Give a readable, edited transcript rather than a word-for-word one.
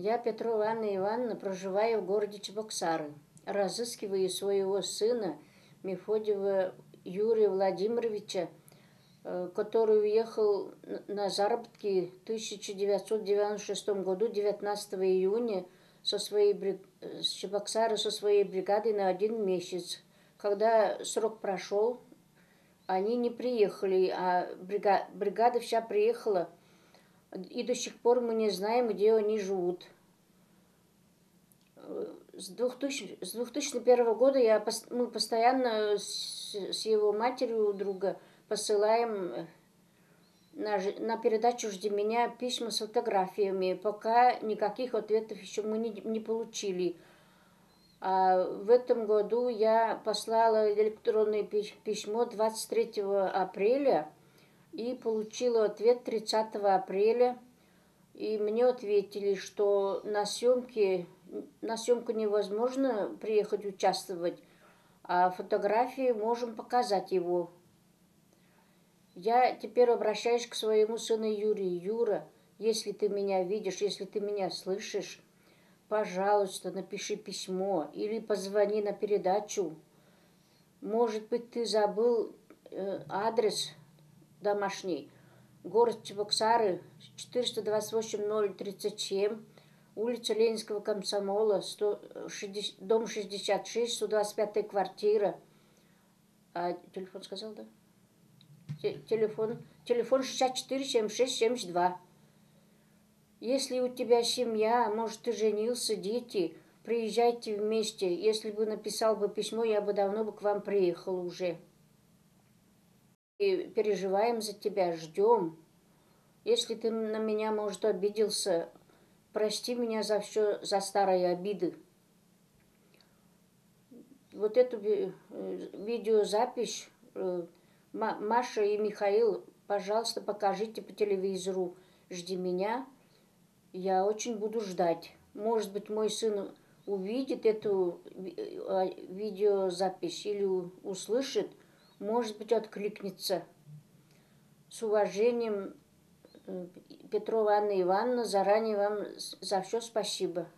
Я, Петрова Анна Ивановна, проживаю в городе Чебоксары. Разыскиваю своего сына Мефодьева Юрия Владимировича, который уехал на заработки в 1996 году, 19 июня, с Чебоксары со своей бригадой на 1 месяц. Когда срок прошел, они не приехали, а бригада вся приехала, и до сих пор мы не знаем, где они живут. С 2001 года мы постоянно с его матерью друга посылаем на передачу «Жди меня» письма с фотографиями. Пока никаких ответов еще мы не получили. А в этом году я послала электронное письмо 23 апреля и получила ответ 30 апреля. И мне ответили, что на съемку невозможно приехать участвовать, а фотографии можем показать его. Я теперь обращаюсь к своему сыну Юрию. Юра, если ты меня видишь, если ты меня слышишь, пожалуйста, напиши письмо или позвони на передачу. Может быть, ты забыл адрес домашний. Город Чебоксары, 428-037, улица Ленинского комсомола, дом 66, 125 квартира. Телефон сказал, да? Телефон 64-76-72. Если у тебя семья, может, ты женился, дети, приезжайте вместе. Если бы написал бы письмо, я бы давно к вам приехал уже. И переживаем за тебя, ждем. Если ты на меня, может, обиделся, прости меня за все, за старые обиды. Вот эту видеозапись Маша и Михаил, пожалуйста, покажите по телевизору. Жди меня. Я очень буду ждать. Может быть, мой сын увидит эту видеозапись или услышит, может быть, откликнется. С уважением, Петрова Анна Ивановна, заранее вам за все спасибо.